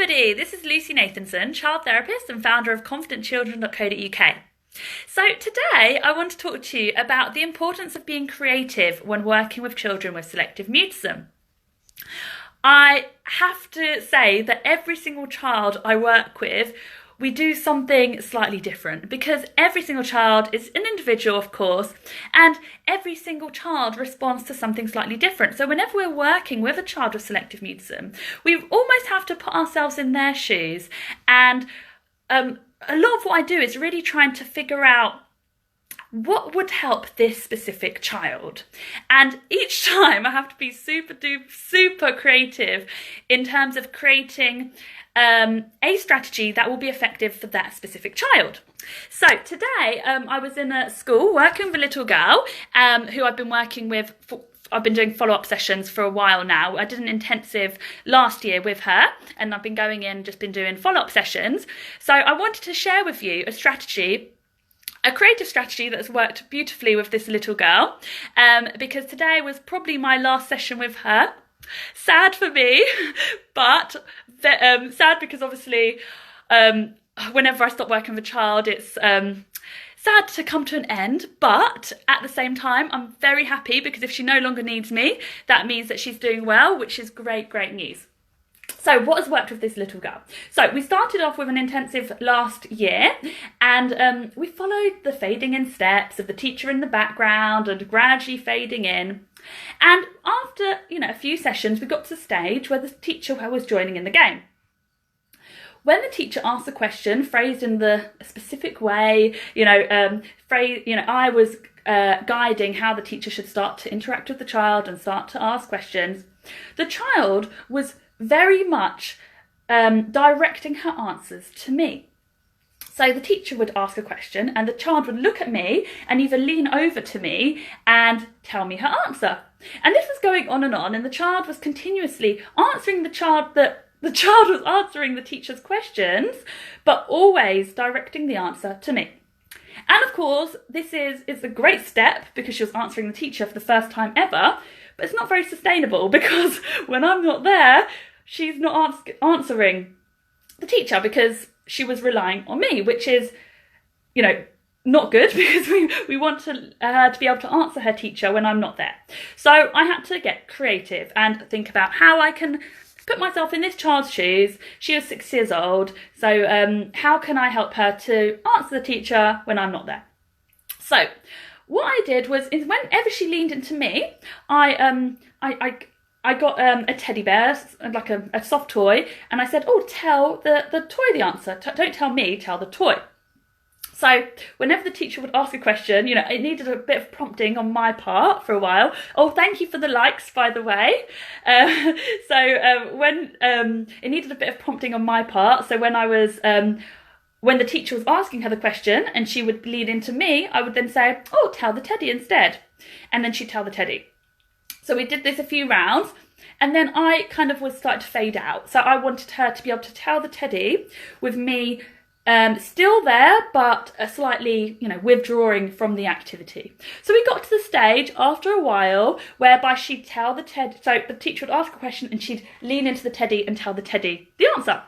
everybody, this is Lucy Nathanson, child therapist and founder of 𝗕𝗁𝗲𝗀𝗀𝗀𝗀𝗀. So today I want to talk to you about the importance of being creative when working with children with selective mutism. I have to say that every single child I work with, we do something slightly different because every single child is an individual, of course, and every single child responds to something slightly different. So whenever we're working with a child with selective mutism, we almost have to put ourselves in their shoes. And a lot of what I do is really trying to figure out what would help this specific child. And each time I have to be super creative in terms of creating a strategy that will be effective for that specific child. So today I was in a school working with a little girl who I've been working with. I've been doing follow-up sessions for a while now. I did an intensive last year with her and I've been going in, just been doing follow-up sessions. So I wanted to share with you a strategy, a creative strategy that's worked beautifully with this little girl, because today was probably my last session with her. Sad for me, but sad because obviously whenever I stop working with a child, it's sad to come to an end, but at the same time I'm very happy because if she no longer needs me, that means that she's doing well, which is great news. So what has worked with this little girl? So we started off with an intensive last year and we followed the fading in steps of the teacher in the background and gradually fading in. And after, a few sessions, we got to the stage where the teacher was joining in the game. When the teacher asked a question phrased in the specific way, I was guiding how the teacher should start to interact with the child and start to ask questions. The child was very much directing her answers to me. So the teacher would ask a question and the child would look at me and either lean over to me and tell me her answer. And this was going on and the child was continuously answering the child was answering the teacher's questions, but always directing the answer to me. And of course, this is a great step because she was answering the teacher for the first time ever, but it's not very sustainable because when I'm not there, she's not answering the teacher because she was relying on me, which is, not good because we want her to be able to answer her teacher when I'm not there. So I had to get creative and think about how I can put myself in this child's shoes. She was 6 years old, so how can I help her to answer the teacher when I'm not there? So what I did was, whenever she leaned into me, I got a teddy bear, like a soft toy, and I said, oh, tell the toy the answer. Don't tell me, tell the toy. So whenever the teacher would ask a question, it needed a bit of prompting on my part for a while. Oh, thank you for the likes, by the way. When it needed a bit of prompting on my part, so when the teacher was asking her the question and she would lead into me, I would then say, oh, tell the teddy instead. And then she'd tell the teddy. So we did this a few rounds and then I kind of was starting to fade out. So I wanted her to be able to tell the teddy with me still there, but slightly, withdrawing from the activity. So we got to the stage after a while whereby she'd tell the teddy, so the teacher would ask a question and she'd lean into the teddy and tell the teddy the answer.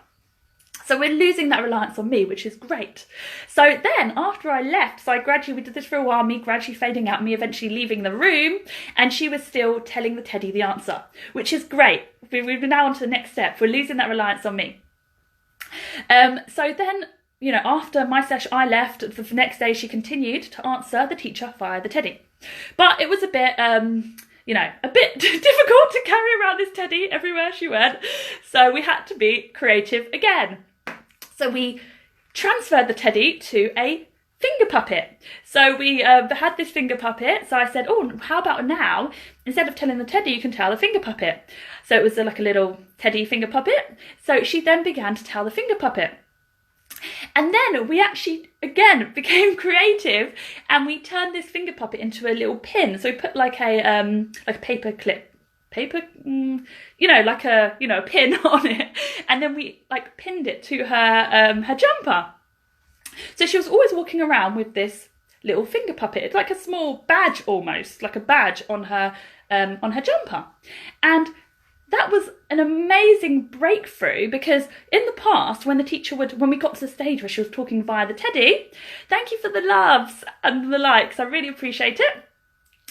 So we're losing that reliance on me, which is great. So then after I left, we did this for a while, me gradually fading out, me eventually leaving the room, and she was still telling the teddy the answer, which is great. We've now on to the next step. We're losing that reliance on me. So then, after my session, I left. The next day she continued to answer the teacher via the teddy. But it was a bit, a bit difficult to carry around this teddy everywhere she went. So we had to be creative again. So we transferred the teddy to a finger puppet. So we had this finger puppet. So I said, oh, how about now, instead of telling the teddy, you can tell the finger puppet. So it was like a little teddy finger puppet. So she then began to tell the finger puppet. And then we actually, again, became creative and we turned this finger puppet into a little pin. So we put like a paper clip. A pin on it, and then we pinned it to her jumper. So she was always walking around with this little finger puppet. It's like a small badge, almost like a badge on her jumper. And that was an amazing breakthrough, because in the past, when the teacher when we got to the stage where she was talking via the 𝗕cie, thank you for the loves and the likes, I really appreciate it.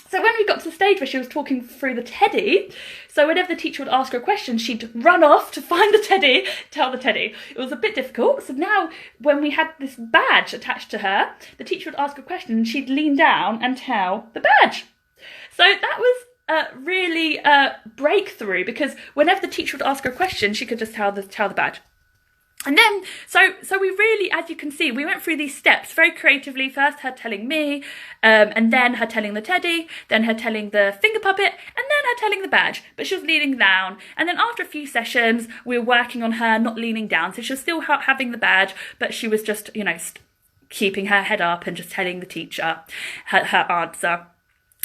So when we got to the stage where she was talking through the 𝗕cie, so whenever the teacher would ask her a question, she'd run off to find the 𝗕cie, tell the 𝗕cie. It was a bit difficult. So now when we had this badge attached to her, the teacher would ask a question and she'd lean down and tell the badge. So that was really a breakthrough, because whenever the teacher would ask her a question, she could just tell the badge. And then, so we really, as you can see, we went through these steps very creatively. First her telling me, and then her telling the 𝗕cie, then her telling the finger puppet, and then her telling the badge. But she was leaning down. And then after a few sessions, we were working on her not leaning down. So she was still having the badge, but she was just, you know, keeping her head up and just telling the teacher her answer.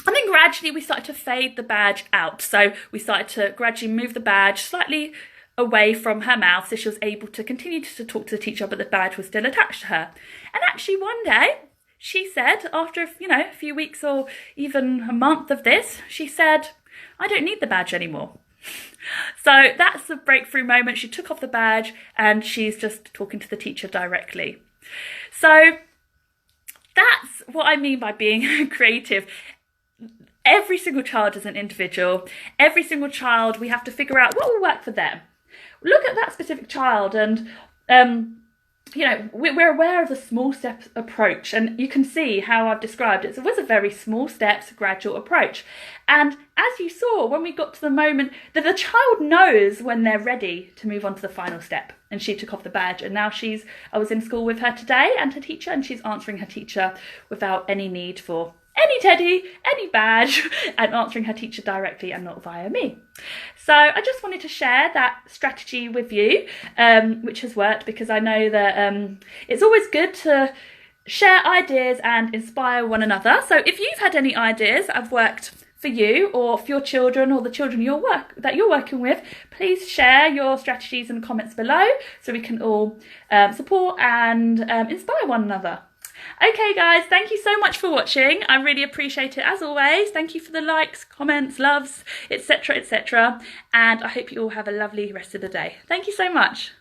And then gradually we started to fade the badge out. So we started to gradually move the badge slightly away from her mouth, so she was able to continue to talk to the teacher, but the badge was still attached to her. And actually one day she said, after, you know, a few weeks or even a month of this, she said, I don't need the badge anymore. So that's the breakthrough moment. She took off the badge and she's just talking to the teacher directly. So that's what I mean by being creative. Every single child is an individual. Every single child, we have to figure out what will work for them. Look at that specific child, and you know, we're aware of the small step approach, and you can see how I've described it. So it was a very small steps, gradual approach. And as you saw, when we got to the moment that the child knows when they're ready to move on to the final step, and she took off the badge, and now I was in school with her today and her teacher, and she's answering her teacher without any need for any 𝗕cie, any badge, and answering her teacher directly and not via me. So I just wanted to share that strategy with you, which has worked, because I know that it's always good to share ideas and inspire one another. So if you've had any ideas that have worked for you or for your children or the children that you're working with, please share your strategies in the comments below so we can all support and inspire one another. Okay guys, thank you so much for watching. I really appreciate it as always. Thank you for the likes, comments, loves, etc, etc. And I hope you all have a lovely rest of the day. Thank you so much.